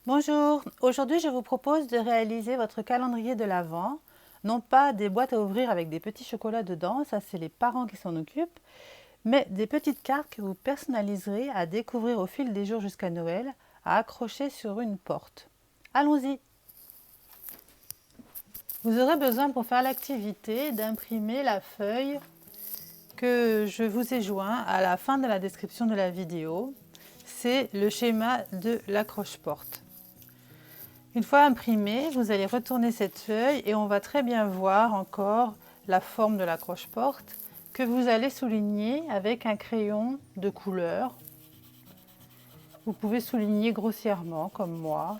Bonjour, aujourd'hui je vous propose de réaliser votre calendrier de l'Avent. Non pas des boîtes à ouvrir avec des petits chocolats dedans, ça c'est les parents qui s'en occupent, mais des petites cartes que vous personnaliserez à découvrir au fil des jours jusqu'à Noël, à accrocher sur une porte. Allons-y! Vous aurez besoin pour faire l'activité d'imprimer la feuille que je vous ai joint à la fin de la description de la vidéo. C'est le schéma de l'accroche-porte. Une fois imprimé, vous allez retourner cette feuille et on va très bien voir encore la forme de l'accroche-porte que vous allez souligner avec un crayon de couleur. Vous pouvez souligner grossièrement comme moi.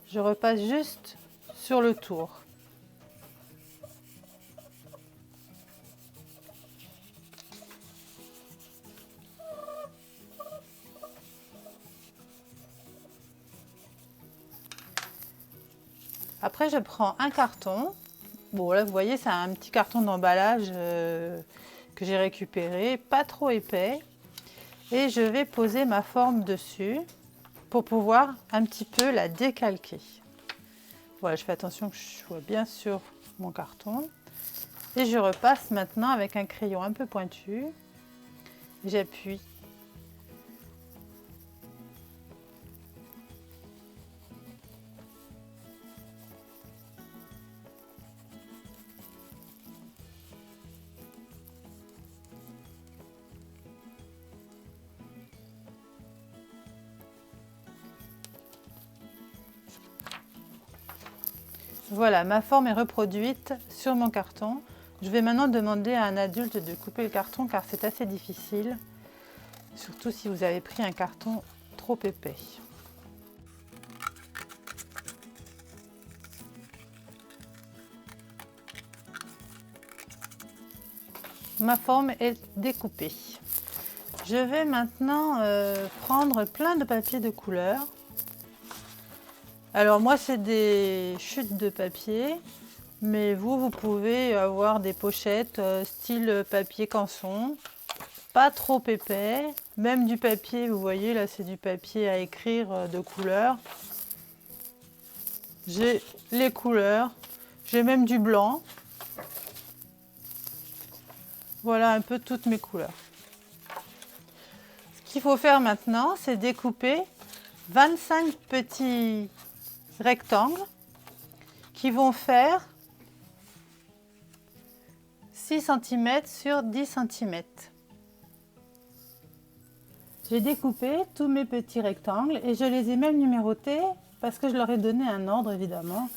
Je repasse juste sur le tour. Après, je prends un carton. Bon, là, vous voyez, c'est un petit carton d'emballage que j'ai récupéré, pas trop épais. Et je vais poser ma forme dessus pour pouvoir un petit peu la décalquer. Voilà, je fais attention que je sois bien sur mon carton. Et je repasse maintenant avec un crayon un peu pointu. J'appuie. Voilà, ma forme est reproduite sur mon carton. Je vais maintenant demander à un adulte de couper le carton car c'est assez difficile, surtout si vous avez pris un carton trop épais. Ma forme est découpée. Je vais maintenant prendre plein de papier de couleur. Alors moi c'est des chutes de papier, mais vous pouvez avoir des pochettes style papier canson, pas trop épais, même du papier, vous voyez là c'est du papier à écrire de couleur. J'ai les couleurs, j'ai même du blanc. Voilà un peu toutes mes couleurs. Ce qu'il faut faire maintenant, c'est découper 25 petits rectangles qui vont faire 6 cm sur 10 cm. J'ai découpé tous mes petits rectangles et je les ai même numérotés parce que je leur ai donné un ordre évidemment.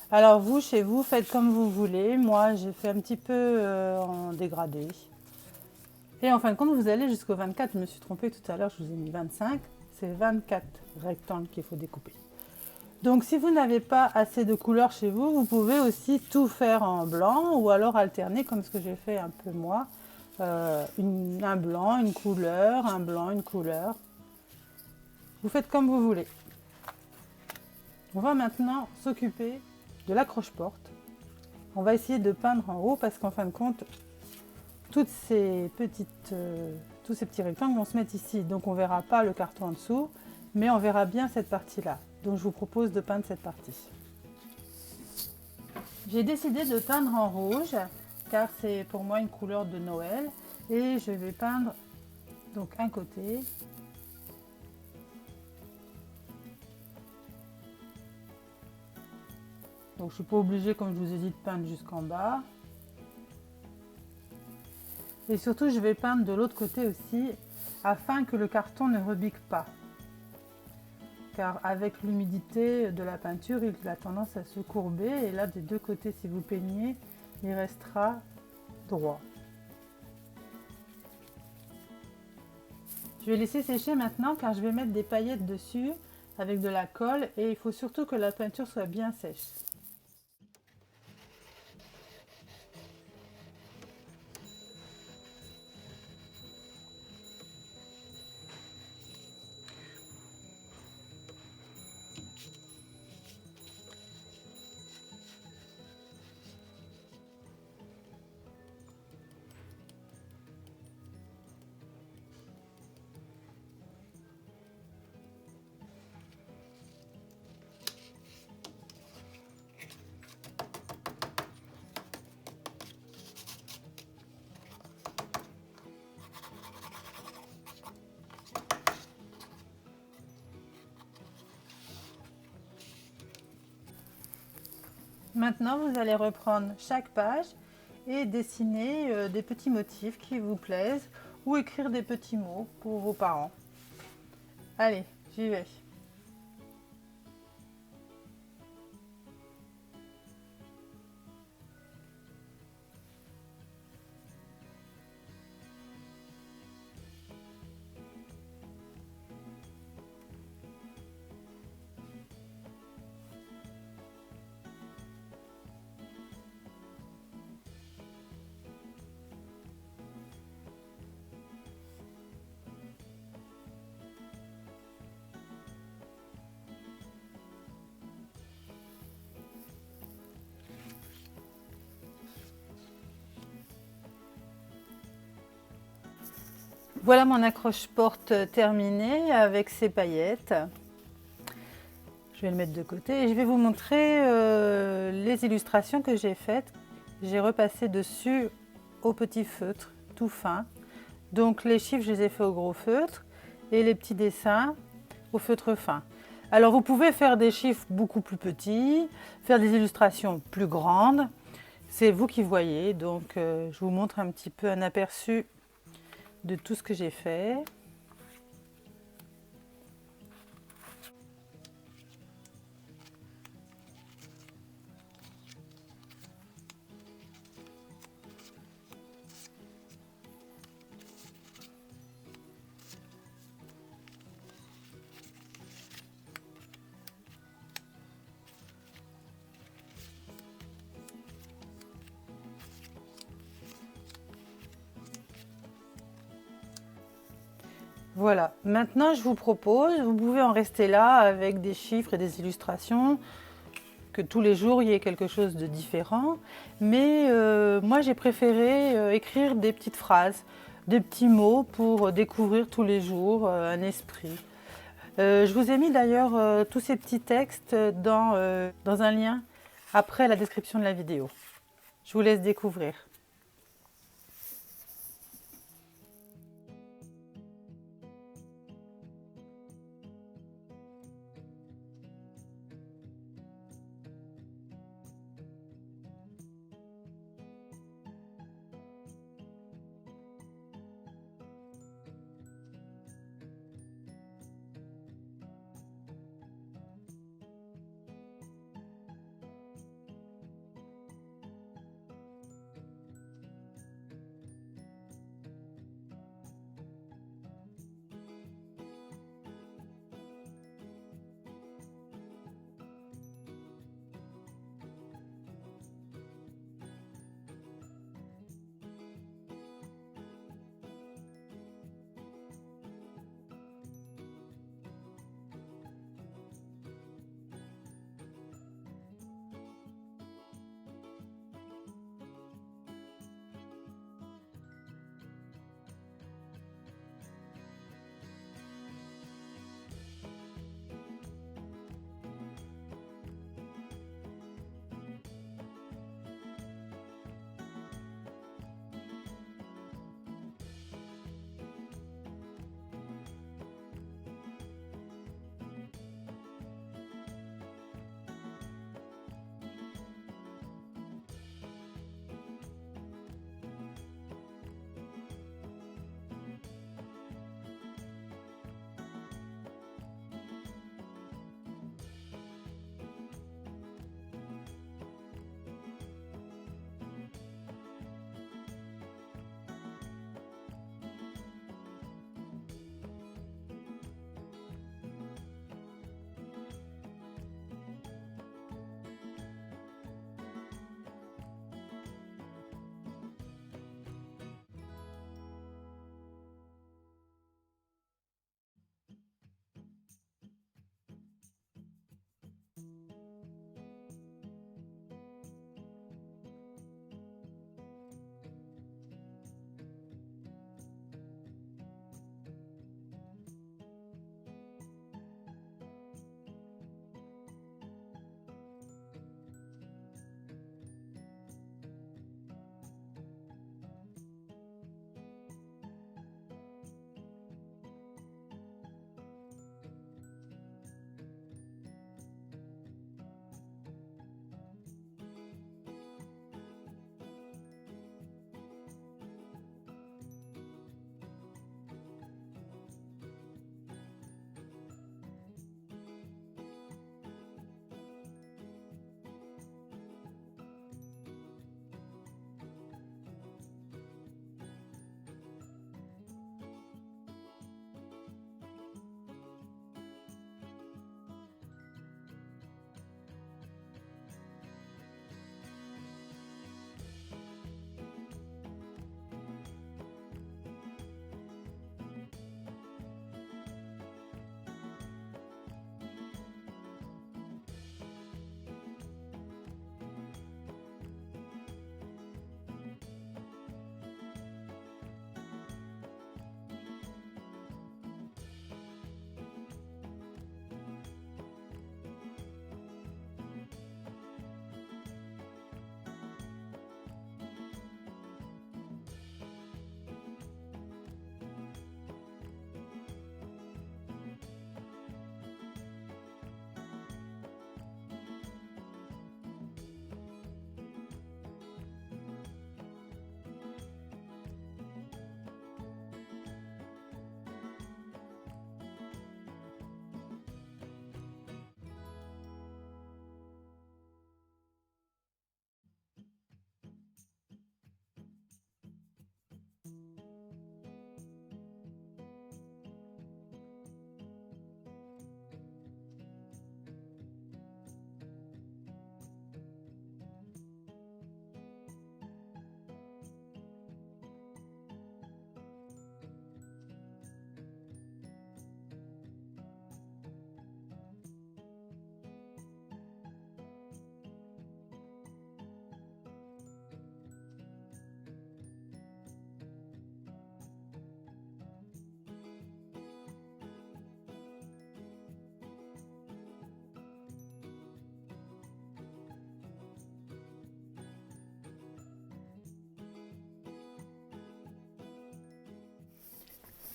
Alors vous, chez vous, faites comme vous voulez. Moi, j'ai fait un petit peu en dégradé. Et en fin de compte, vous allez jusqu'au 24. Je me suis trompée tout à l'heure, je vous ai mis 25. C'est 24 rectangles qu'il faut découper. Donc si vous n'avez pas assez de couleurs chez vous, vous pouvez aussi tout faire en blanc ou alors alterner comme ce que j'ai fait un peu moi. Un blanc, une couleur, un blanc, une couleur. Vous faites comme vous voulez. On va maintenant s'occuper de l'accroche-porte. On va essayer de peindre en haut parce qu'en fin de compte, tous ces petits rectangles vont se mettre ici. Donc on ne verra pas le carton en dessous, mais on verra bien cette partie-là. Donc je vous propose de peindre cette partie. J'ai décidé de peindre en rouge car c'est pour moi une couleur de Noël et je vais peindre donc un côté. Donc je ne suis pas obligée, comme je vous ai dit, de peindre jusqu'en bas. Et surtout je vais peindre de l'autre côté aussi afin que le carton ne rebique pas. Car avec l'humidité de la peinture, il a tendance à se courber et là des deux côtés, si vous peignez, il restera droit. Je vais laisser sécher maintenant car je vais mettre des paillettes dessus avec de la colle et il faut surtout que la peinture soit bien sèche. Maintenant, vous allez reprendre chaque page et dessiner des petits motifs qui vous plaisent ou écrire des petits mots pour vos parents. Allez, j'y vais. Voilà mon accroche-porte terminée avec ses paillettes. Je vais le mettre de côté et je vais vous montrer les illustrations que j'ai faites. J'ai repassé dessus au petit feutre tout fin. Donc les chiffres, je les ai faits au gros feutre et les petits dessins au feutre fin. Alors vous pouvez faire des chiffres beaucoup plus petits, faire des illustrations plus grandes. C'est vous qui voyez. Donc je vous montre un petit peu un aperçu de tout ce que j'ai fait. Voilà, maintenant je vous propose, vous pouvez en rester là avec des chiffres et des illustrations, que tous les jours il y ait quelque chose de différent, mais moi j'ai préféré écrire des petites phrases, des petits mots pour découvrir tous les jours un esprit. Je vous ai mis d'ailleurs tous ces petits textes dans un lien après la description de la vidéo. Je vous laisse découvrir.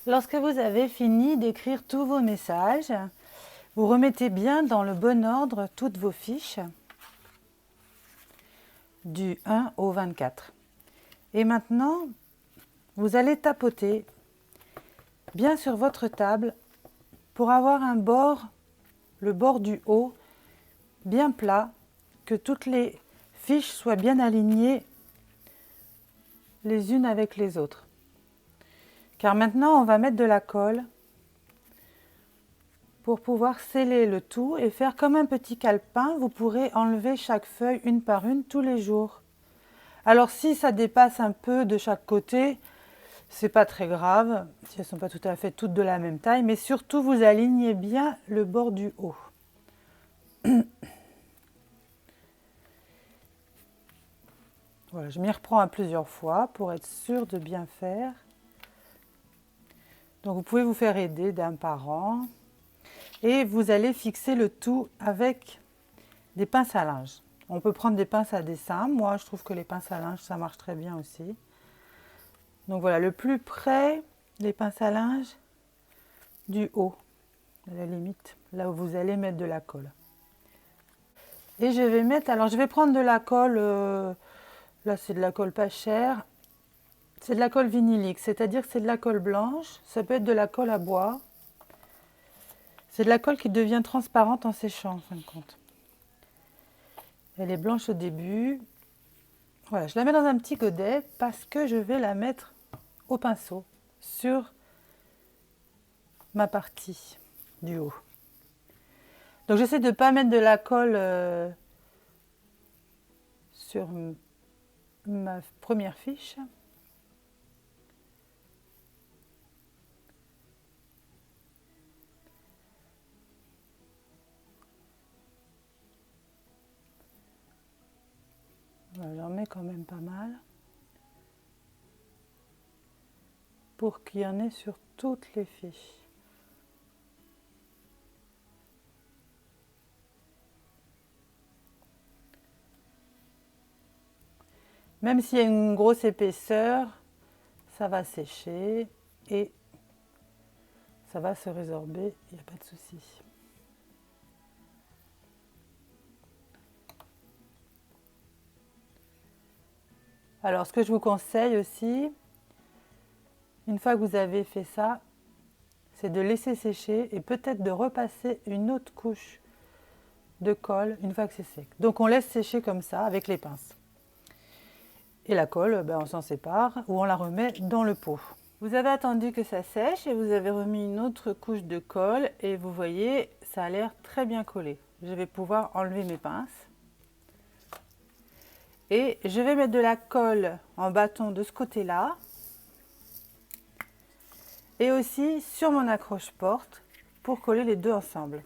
Lorsque vous avez fini d'écrire tous vos messages, vous remettez bien dans le bon ordre toutes vos fiches du 1 au 24. Et maintenant, vous allez tapoter bien sur votre table pour avoir un bord, le bord du haut, bien plat, que toutes les fiches soient bien alignées les unes avec les autres. Car maintenant, on va mettre de la colle pour pouvoir sceller le tout et faire comme un petit calepin. Vous pourrez enlever chaque feuille une par une tous les jours. Alors si ça dépasse un peu de chaque côté, c'est pas très grave, si elles ne sont pas tout à fait toutes de la même taille, mais surtout vous alignez bien le bord du haut. Voilà, je m'y reprends à plusieurs fois pour être sûre de bien faire. Donc vous pouvez vous faire aider d'un parent et vous allez fixer le tout avec des pinces à linge. On peut prendre des pinces à dessin, moi je trouve que les pinces à linge ça marche très bien aussi. Donc voilà, le plus près des pinces à linge du haut, à la limite, là où vous allez mettre de la colle. Et je vais mettre, alors je vais prendre de la colle, là c'est de la colle pas chère, c'est de la colle vinylique, c'est-à-dire que c'est de la colle blanche, ça peut être de la colle à bois. C'est de la colle qui devient transparente en séchant en fin de compte. Elle est blanche au début. Voilà, je la mets dans un petit godet parce que je vais la mettre au pinceau sur ma partie du haut. Donc j'essaie de ne pas mettre de la colle sur ma première fiche. J'en mets quand même pas mal pour qu'il y en ait sur toutes les fiches. Même s'il y a une grosse épaisseur, ça va sécher et ça va se résorber, il n'y a pas de souci. Alors, ce que je vous conseille aussi, une fois que vous avez fait ça, c'est de laisser sécher et peut-être de repasser une autre couche de colle une fois que c'est sec. Donc, on laisse sécher comme ça avec les pinces. Et la colle, on s'en sépare ou on la remet dans le pot. Vous avez attendu que ça sèche et vous avez remis une autre couche de colle et vous voyez, ça a l'air très bien collé. Je vais pouvoir enlever mes pinces. Et je vais mettre de la colle en bâton de ce côté-là. Et aussi sur mon accroche-porte pour coller les deux ensemble.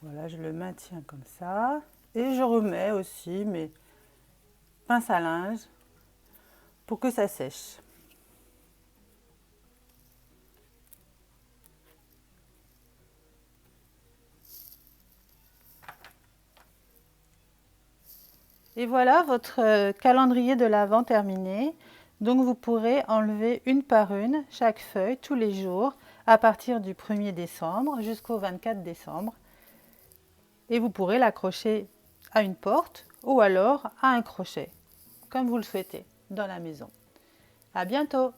Voilà, je le maintiens comme ça. Et je remets aussi mes pinces à linge pour que ça sèche. Et voilà votre calendrier de l'Avent terminé. Donc vous pourrez enlever une par une chaque feuille tous les jours à partir du 1er décembre jusqu'au 24 décembre. Et vous pourrez l'accrocher à une porte ou alors à un crochet, comme vous le souhaitez, dans la maison. À bientôt!